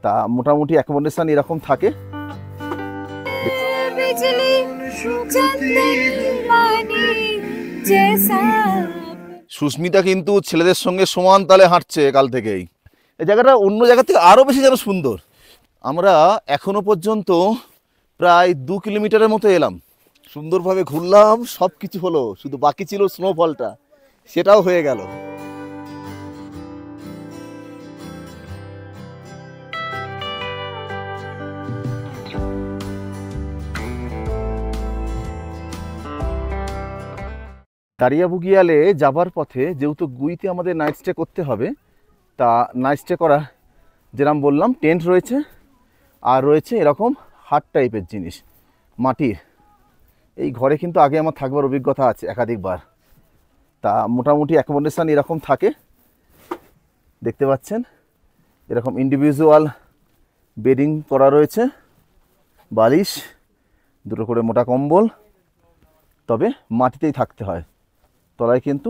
তা মোটামুটি অ্যাকোমোডেশন এরকম থাকে। সুস্মিতা কিন্তু ছেলেদের সঙ্গে সমান তালে হাঁটছে কাল থেকেই। এই জায়গাটা অন্য জায়গা থেকে আরও বেশি যেন সুন্দর। আমরা এখনো পর্যন্ত প্রায় 2 কিলোমিটারের মতো এলাম, সুন্দরভাবে ঘুরলাম, সব কিছু হলো, শুধু বাকি ছিল স্নোফলটা, সেটাও হয়ে গেল। দারিয়া বুগিয়ালে যাবার পথে যেহেতু গুইতে আমাদের নাইট স্টে করতে হবে, তা নাইট স্টে করা যেরকম বললাম টেন্ট রয়েছে, আর রয়েছে এরকম হাট টাইপের জিনিস মাটির। এই ঘরে কিন্তু আগে আমার থাকবার অভিজ্ঞতা আছে একাধিকবার। তা মোটামুটি অ্যাকোমোডেশন এরকম থাকে, দেখতে পাচ্ছেন এরকম ইন্ডিভিজুয়াল বেডিং করা রয়েছে, বালিশ, দুটো করে মোটা কম্বল, তবে মাটিতেই থাকতে হয়। তলায় কিন্তু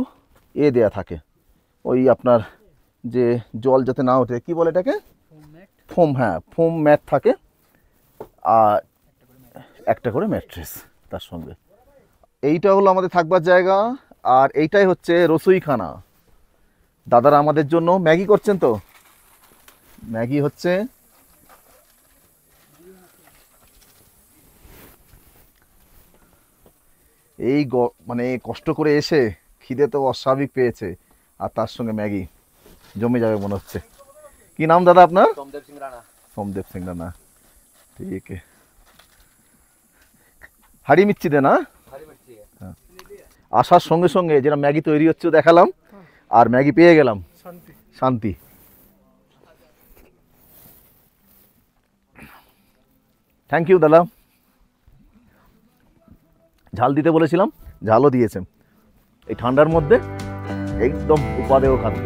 দেয়া থাকে ওই আপনার যে জল যাতে না ওঠে, কি বলে এটাকে, ফোম। হ্যাঁ, ফোম ম্যাট থাকে, আর একটা করে ম্যাট্রেস তার সঙ্গে। এইটা হলো আমাদের থাকবার জায়গা, আর এইটাই হচ্ছে রসুইখানা। দাদারা আমাদের জন্য ম্যাগি করছেন। তো ম্যাগি হচ্ছে এই মানে কষ্ট করে এসে খিদে তো অস্বাভাবিক পেয়েছে, আর তার সঙ্গে ম্যাগি জমে যাবে মনে হচ্ছে। কি নাম দাদা আপনার? সোমদেব সিং রানা। সোমদেব সিং রানা, ঠিক আছে। হাড়ি মিচ্ছি দে না, আসার সঙ্গে সঙ্গে যেটা ম্যাগি তৈরি হচ্ছে দেখালাম, আর ম্যাগি পেয়ে গেলাম, শান্তি। থ্যাংক ইউ দাদা। ঝাল দিতে বলেছিলাম, ঝালও দিয়েছেন। এই ঠান্ডার মধ্যে একদম উপাদেয় খাদ্য।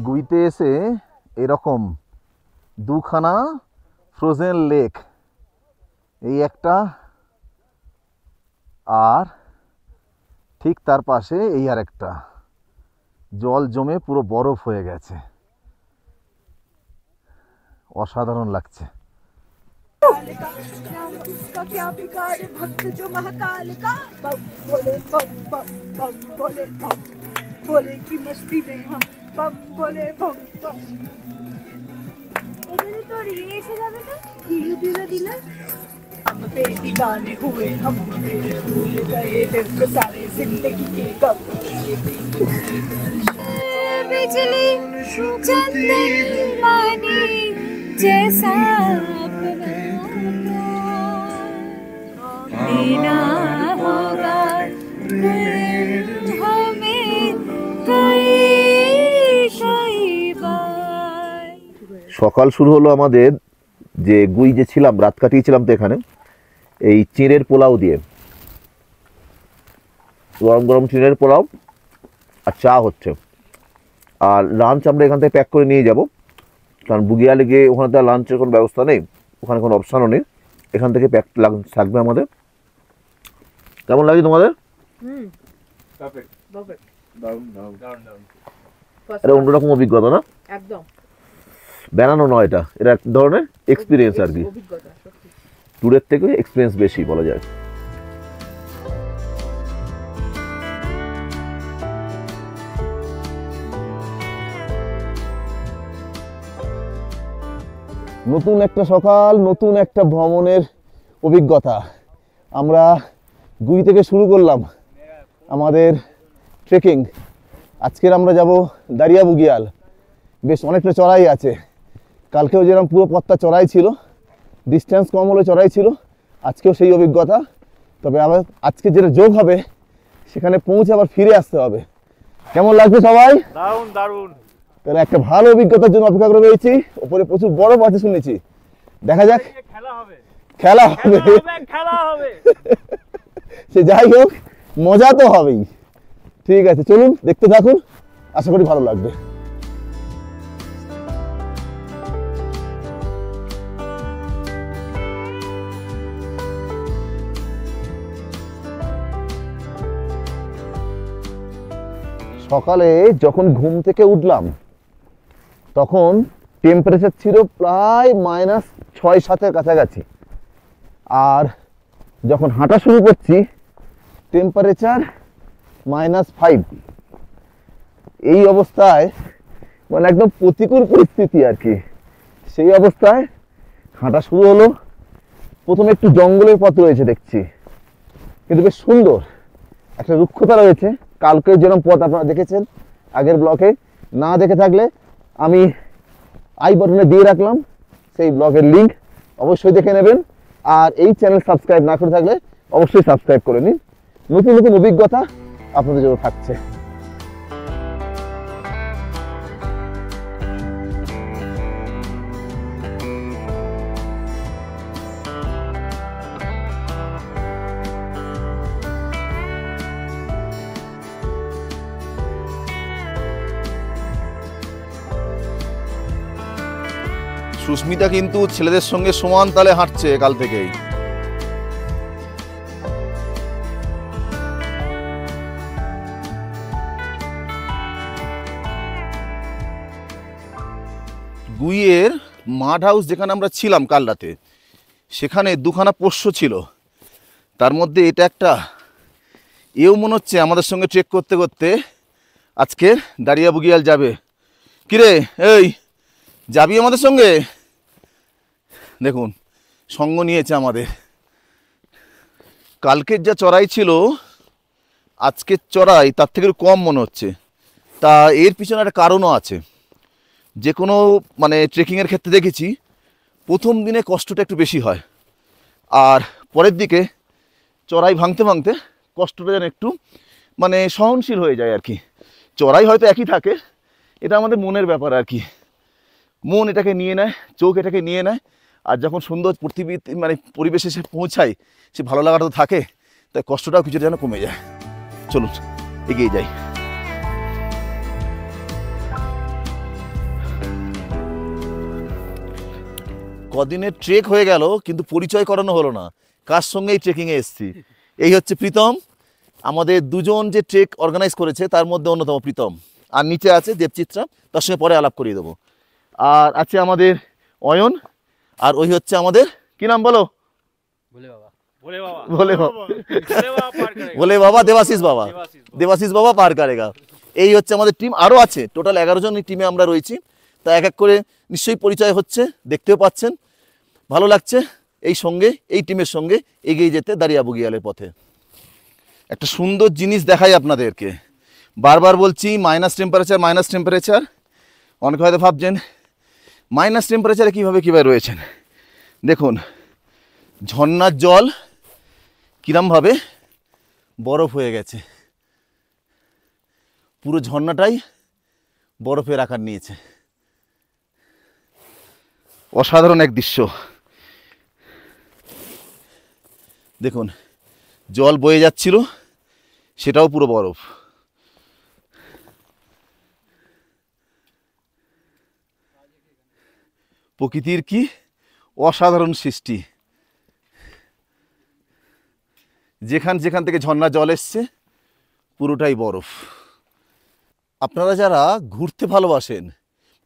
গুইতে এসে এরকম দুখানা ফ্রোজেন লেক, এই একটা, আর ঠিক তার পাশে এই আর একটা, জল জমে পুরো বরফ হয়ে গেছে, অসাধারণ লাগছে। गाने हुए हम भूल गए सारे जिंदगी के गम, बिजली चलती मानी जैसा अपना होगा हमें कई बार। সকাল শুরু হলো আমাদের, যে গুই যে ছিলাম, রাত কাটিয়েছিলাম তো এখানে, এই চিঁড়ের পোলাও দিয়ে, গরম গরম চিঁড়ের পোলাও আর চা হচ্ছে। আর লাঞ্চ আমরা এখান থেকে প্যাক করে নিয়ে যাব, কারণ বুগিয়ালে গিয়ে ওখানে তো লাঞ্চের কোনো ব্যবস্থা নেই, ওখানে কোনো অপশানও নেই, এখান থেকে প্যাক লাঞ্চ থাকবে আমাদের। কেমন লাগে তোমাদের? এটা অন্যরকম অভিজ্ঞতা না, একদম বেড়ানো নয়, এটা এক ধরনের এক্সপিরিয়েন্স আর কি, ট্যুরের থেকে এক্সপিরিয়েন্স বেশি বলা যায়। নতুন একটা সকাল, নতুন একটা ভ্রমণের অভিজ্ঞতা। আমরা গুই থেকে শুরু করলাম আমাদের ট্রেকিং। আজকের আমরা যাব দারিয়া বুগিয়াল। বেশ অনেকটা চড়াই আছে, কালকেও যেরকম পুরো পথটা চড়াই ছিল, ডিস্টেন্স কম হলে চড়াই ছিল, আজকেও সেই অভিজ্ঞতা। তবে আবার আজকে যেটা যোগ হবে, সেখানে পৌঁছে আবার ফিরে আসতে হবে। কেমন লাগছে সবাই? দারুণ দারুণ। তাহলে একটা ভালো অভিজ্ঞতার জন্য অপেক্ষা করে রয়েছি। ওপরে প্রচুর বরফ আছে শুনেছি, দেখা যাক। খেলা হবে সে যাই হোক, মজা তো হবেই। ঠিক আছে, চলুন দেখতে থাকুন, আশা করি ভালো লাগবে। সকালে যখন ঘুম থেকে উঠলাম তখন টেম্পারেচার ছিল প্রায় -6-7 কাছাকাছি, আর যখন হাঁটা শুরু করছি টেম্পারেচার -5। এই অবস্থায় মানে একদম প্রতিকূল পরিস্থিতি আর কি। সেই অবস্থায় হাঁটা শুরু হলো। প্রথমে একটু জঙ্গলের পথ রয়েছে দেখছি, কিন্তু বেশ সুন্দর একটা রুক্ষতা রয়েছে। কালকের যেরকম পথ আপনারা দেখেছেন আগের ব্লকে, না দেখে থাকলে আমি আই বাটনে দিয়ে রাখলাম সেই ব্লগের লিঙ্ক, অবশ্যই দেখে নেবেন। আর এই চ্যানেল সাবস্ক্রাইব না করে থাকলে অবশ্যই সাবস্ক্রাইব করে নিন, নতুন নতুন অভিজ্ঞতা আপনাদের জন্য থাকছে। সুস্মিতা কিন্তু ছেলেদের সঙ্গে সমান তালে হাঁটছে কাল থেকেই। গুইয়ের মাড হাউস যেখানে আমরা ছিলাম কাল রাতে, সেখানে দুখানা পোষ্য ছিল, তার মধ্যে এটা একটা। এও মনে হচ্ছে আমাদের সঙ্গে ট্রেক করতে করতে আজকে দাঁড়িয়া বুগিয়াল যাবে। কিরে এই যাবি আমাদের সঙ্গে? দেখুন সঙ্গ নিয়েছে আমাদের। কালকের যা চড়াই ছিল আজকের চড়াই তার থেকে কম মনে হচ্ছে। তা এর পিছনে একটা কারণও আছে। যে কোনো মানে ট্রেকিংয়ের ক্ষেত্রে দেখেছি প্রথম দিনে কষ্টটা একটু বেশি হয়, আর পরের দিকে চড়াই ভাঙতে ভাঙতে কষ্টটা যেন একটু মানে সহনশীল হয়ে যায় আর কি। চড়াই হয়তো একই থাকে, এটা আমাদের মনের ব্যাপার আর কি। মন এটাকে নিয়ে নেয়, চোখ এটাকে নিয়ে নেয়, আর যখন সুন্দর পৃথিবী মানে পরিবেশে সে পৌঁছায় সে ভালো লাগাটা তো থাকে, তাই কষ্টটাও কিছুটা যেন কমে যায়। চলুন এগিয়ে যাই। কদিনের ট্রেক হয়ে গেল কিন্তু পরিচয় করানো হলো না কার সঙ্গেই ট্রেকিংয়ে এসেছি। এই হচ্ছে প্রীতম, আমাদের দুজন যে ট্রেক অর্গানাইজ করেছে তার মধ্যে অন্যতম প্রীতম। আর নিচে আছে দেবচিত্রা, তার সঙ্গে পরে আলাপ করিয়ে দেবো। আর আছে আমাদের অয়ন, আর ওই হচ্ছে আমাদের কি নাম বলো? বলে বাবা দেবাশিস বাবা, দেবাশিস বাবা পার করেগা। এই হচ্ছে আমাদের টিম। আরও আছে টোটাল 11 জন এই টিমে আমরা রয়েছি। তা এক এক করে নিশ্চয়ই পরিচয় হচ্ছে, দেখতেও পাচ্ছেন। ভালো লাগছে এই সঙ্গে এই টিমের সঙ্গে এগিয়ে যেতে দাঁড়িয়া বুগিয়ালের পথে। একটা সুন্দর জিনিস দেখাই আপনাদেরকে, বারবার বলছি মাইনাস টেম্পারেচার। অনেকে হয়তো ভাবছেন মাইনাস টেম্পারেচারে কীভাবে রয়েছেন। দেখুন ঝর্নার জল কিরমভাবে বরফ হয়ে গেছে, পুরো ঝর্নাটাই বরফের আকার নিয়েছে। অসাধারণ এক দৃশ্য। দেখুন জল বয়ে যাচ্ছিল, সেটাও পুরো বরফ। প্রকৃতির কি অসাধারণ সৃষ্টি। যেখান থেকে ঝর্ণা জল এসছে পুরোটাই বরফ। আপনারা যারা ঘুরতে ভালোবাসেন,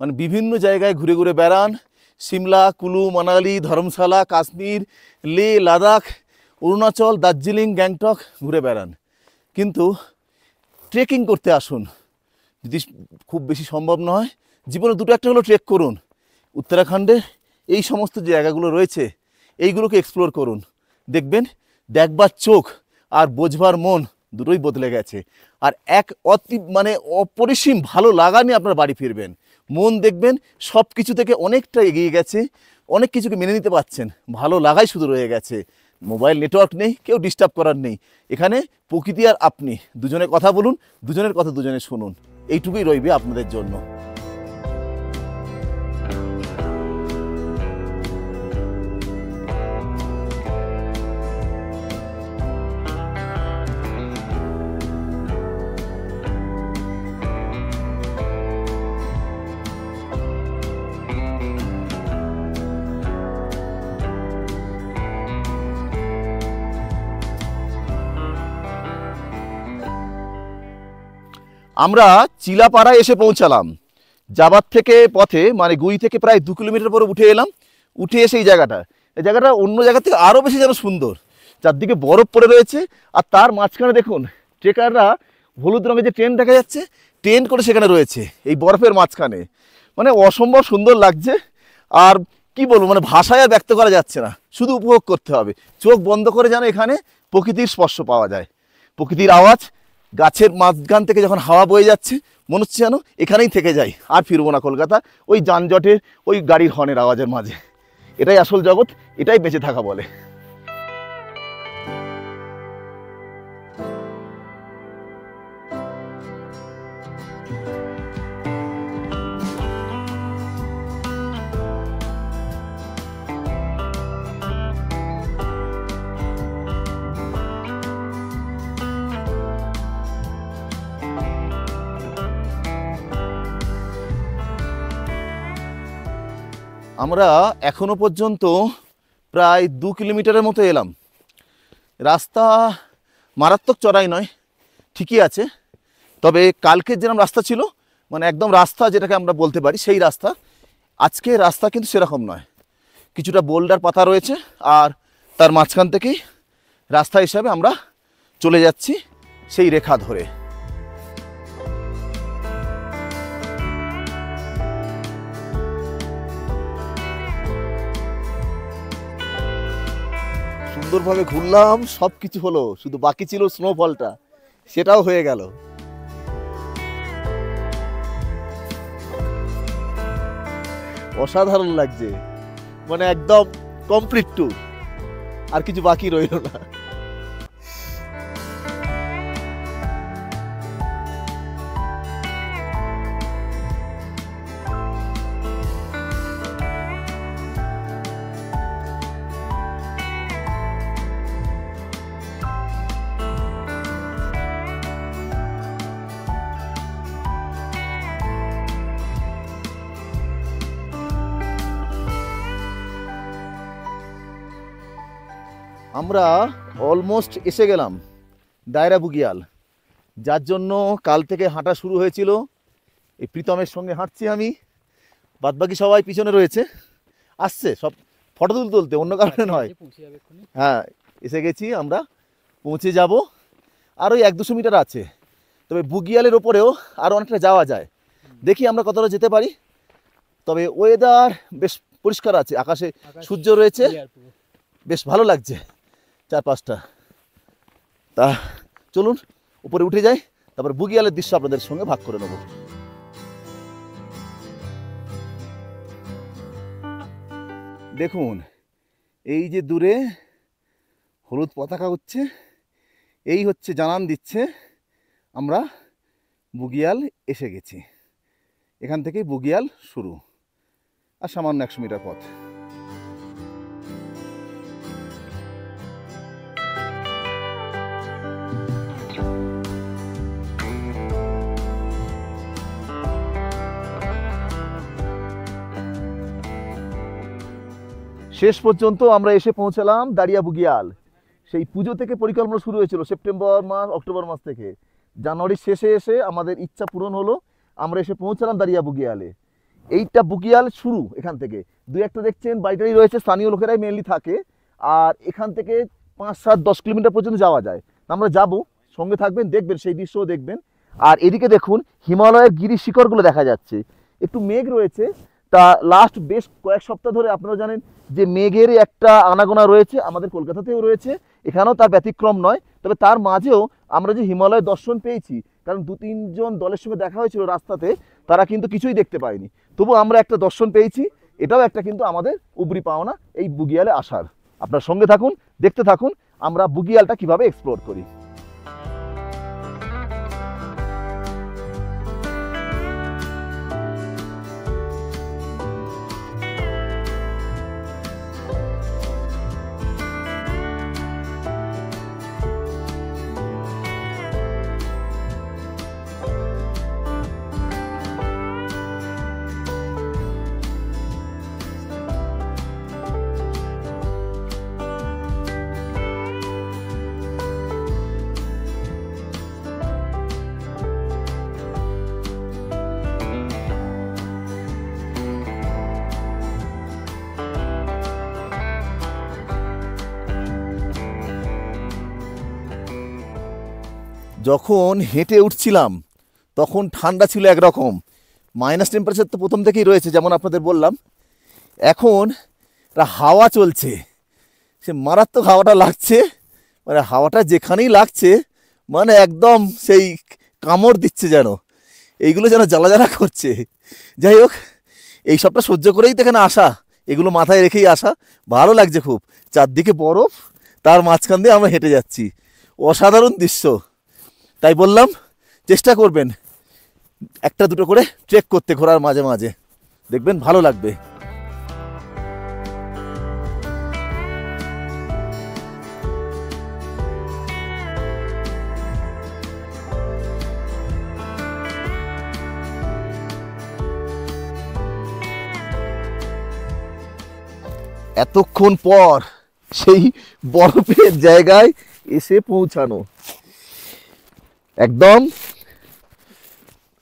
মানে বিভিন্ন জায়গায় ঘুরে ঘুরে বেড়ান, সিমলা, কুলু, মানালি, ধর্মশালা, কাশ্মীর, লে, লাদাখ, অরুণাচল, দার্জিলিং, গ্যাংটক ঘুরে বেড়ান, কিন্তু ট্রেকিং করতে আসুন। যদি খুব বেশি সম্ভব নয় জীবনে দুটো একটা হলো ট্রেক করুন। উত্তরাখণ্ডে এই সমস্ত যে জায়গাগুলো রয়েছে এইগুলোকে এক্সপ্লোর করুন, দেখবেন দেখবার চোখ আর বোঝবার মন দুটোই বদলে গেছে। আর এক মানে অপরিসীম ভালো লাগা নিয়ে আপনার বাড়ি ফিরবেন। মন দেখবেন সব কিছু থেকে অনেকটা এগিয়ে গেছে, অনেক কিছুকে মেনে নিতে পারছেন, ভালো লাগাই শুধু রয়ে গেছে। মোবাইল নেটওয়ার্ক নেই, কেউ ডিস্টার্ব করার নেই। এখানে প্রকৃতি আর আপনি দুজনে কথা বলুন, দুজনের কথা দুজনে শুনুন, এইটুকুই রইবে আপনাদের জন্য। আমরা চিলাপাড়ায় এসে পৌঁছালাম। যাবার থেকে পথে মানে গুই থেকে প্রায় 2 কিলোমিটার পরে উঠে এলাম। উঠে এসে এই জায়গাটা অন্য জায়গা থেকে আরও বেশি যেন সুন্দর। চারদিকে বরফ পড়ে রয়েছে, আর তার মাঝখানে দেখুন ট্রেকাররা হলুদ রঙের যে ট্রেন দেখা যাচ্ছে, ট্রেন করে সেখানে রয়েছে এই বরফের মাঝখানে। মানে অসম্ভব সুন্দর লাগছে। আর কি বলবো, মানে ভাষায় আর ব্যক্ত করা যাচ্ছে না, শুধু উপভোগ করতে হবে। চোখ বন্ধ করে যেন এখানে প্রকৃতির স্পর্শ পাওয়া যায়, প্রকৃতির আওয়াজ, গাছের মাঝখান থেকে যখন হাওয়া বয়ে যাচ্ছে মনে হচ্ছে যেন এখানেই থেকে যাই, আর ফিরবো না কলকাতা ওই যানজটের ওই গাড়ির হর্নের আওয়াজের মাঝে। এটাই আসল জগৎ, এটাই বেঁচে থাকা বলে। আমরা এখনো পর্যন্ত প্রায় 2 কিলোমিটারের মতো এলাম। রাস্তা মারাত্মক চড়াই নয়, ঠিকই আছে। তবে কালকের যেরকম রাস্তা ছিল, মানে একদম রাস্তা যেটাকে আমরা বলতে পারি সেই রাস্তা, আজকে রাস্তা কিন্তু সেরকম নয়। কিছুটা বোল্ডার পাতা রয়েছে, আর তার মাঝখান থেকেই রাস্তা হিসাবে আমরা চলে যাচ্ছি সেই রেখা ধরে। সুন্দরভাবে ঘুরলাম, সব কিছু হলো, শুধু বাকি ছিল স্নোফলটা, সেটাও হয়ে গেল। অসাধারণ লাগছে, মানে একদম কমপ্লিট ট্যুর, আর কিছু বাকি রইল না। আমরা অলমোস্ট এসে গেলাম দায়রা বুগিয়াল, যার জন্য কাল থেকে হাঁটা শুরু হয়েছিল। এই প্রীতমের সঙ্গে হাঁটছি আমি, বাদবাকি সবাই পিছনে রয়েছে, আসছে সব ফটো তুলতে, অন্য কারণে নয়। হ্যাঁ, এসে গেছি আমরা, পৌঁছে যাব। আর ওই 1-200 মিটার আছে। তবে বুগিয়ালের ওপরেও আরও অনেকটা যাওয়া যায়, দেখি আমরা কতটা যেতে পারি। তবে ওয়েদার বেশ পরিষ্কার আছে, আকাশে সূর্য রয়েছে, বেশ ভালো লাগছে চারপাশটা। তা চলুন উপরে উঠে যাই, তারপর বুগিয়ালের দৃশ্য আপনাদের সঙ্গে ভাগ করে নেব। দেখুন এই যে দূরে হলুদ পতাকা উঠছে, এই হচ্ছে জানান দিচ্ছে আমরা বুগিয়াল এসে গেছি। এখান থেকেই বুগিয়াল শুরু, আর সামান্য 100 মিটার পথ। শেষ পর্যন্ত আমরা এসে পৌঁছালাম দাঁড়িয়া বুগিয়াল। সেই পুজো থেকে পরিকল্পনা শুরু হয়েছিল সেপ্টেম্বর মাস, অক্টোবর মাস থেকে। জানুয়ারির শেষে এসে আমাদের ইচ্ছা পূরণ হলো, আমরা এসে পৌঁছালাম দাঁড়িয়া বুগিয়ালে। এইটা বুগিয়াল শুরু, এখান থেকে 2-1টা দেখছেন বাড়িটাই রয়েছে, স্থানীয় লোকেরাই মেনলি থাকে। আর এখান থেকে 5-7-10 কিলোমিটার পর্যন্ত যাওয়া যায়। আমরা যাব, সঙ্গে থাকবেন, দেখবেন সেই দৃশ্যও দেখবেন। আর এদিকে দেখুন হিমালয়ের গিরি শিখরগুলো দেখা যাচ্ছে, একটু মেঘ রয়েছে। তা লাস্ট বেশ কয়েক সপ্তাহ ধরে আপনারা জানেন যে মেঘের একটা আনাগোনা রয়েছে, আমাদের কলকাতাতেও রয়েছে, এখানেও তার ব্যতিক্রম নয়। তবে তার মাঝেও আমরা যে হিমালয় দর্শন পেয়েছি, কারণ 2-3 জন দলের সঙ্গে দেখা হয়েছিল রাস্তাতে, তারা কিন্তু কিছুই দেখতে পায়নি, তবু আমরা একটা দর্শন পেয়েছি। এটাও একটা কিন্তু আমাদের উপরি পাওনা এই বুগিয়ালে আসার। আপনার সঙ্গে থাকুন, দেখতে থাকুন আমরা বুগিয়ালটা কিভাবে এক্সপ্লোর করি। যখন হেঁটে উঠছিলাম তখন ঠান্ডা ছিল একরকম, মাইনাস টেম্পারেচার তো প্রথম থেকেই রয়েছে যেমন আপনাদের বললাম। এখন একটা হাওয়া চলছে, সে মারাত্মক হাওয়াটা লাগছে, মানে হাওয়াটা যেখানেই লাগছে মানে একদম সেই কামড় দিচ্ছে, যেন এইগুলো যেন জ্বালা জ্বালা করছে। যাই হোক, এই সবটা সহ্য করেই তো এখানে আসা, এগুলো মাথায় রেখেই আসা। ভালো লাগছে খুব, চারদিকে বরফ, তার মাঝখান দিয়ে আমরা হেঁটে যাচ্ছি, অসাধারণ দৃশ্য। তাই বললাম চেষ্টা করবেন একটা দুটো করে ট্রেক করতে ঘোরার মাঝে মাঝে, দেখবেন ভালো লাগবে। এতক্ষণ পর সেই বরফের জায়গায় এসে পৌঁছানো, একদম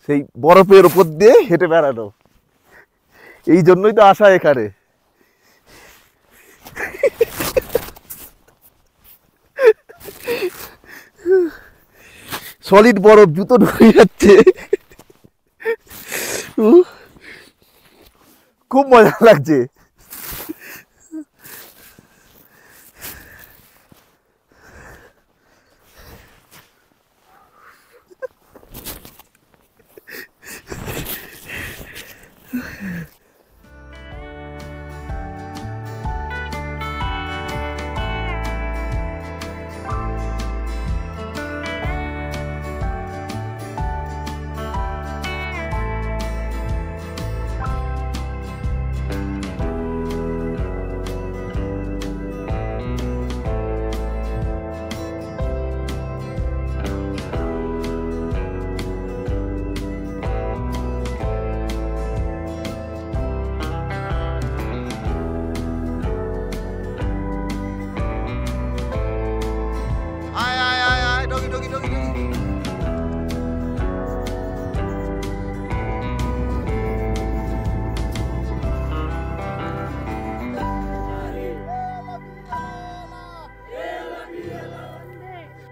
সেই বরফের উপর দিয়ে হেঁটে বেড়ানো, এই জন্যই তো আসা এখানে। সলিড বরফ, জুতো ঢুকে যাচ্ছে, খুব মজা লাগছে।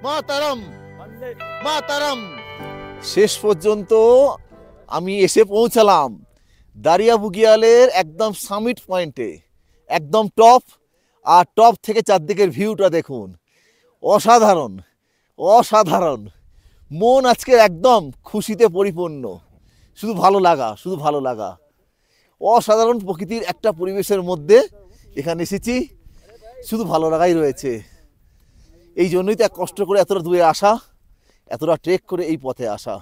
মাতারাম মাতারাম। শেষ পর্যন্ত আমি এসে পৌঁছালাম দারিয়া বুগিয়ালের একদম সামিট পয়েন্টে, একদম টপ। আর টপ থেকে চারদিকের ভিউটা দেখুন, অসাধারণ অসাধারণ। মন আজকে একদম খুশিতে পরিপূর্ণ, শুধু ভালো লাগা, শুধু ভালো লাগা। অসাধারণ প্রকৃতির একটা পরিবেশের মধ্যে এখানে এসেছি, শুধু ভালো লাগাই রয়েছে। এই জন্যই তো এক কষ্ট করে এতটা দূরে আসা, এতটা ট্রেক করে এই পথে আসা।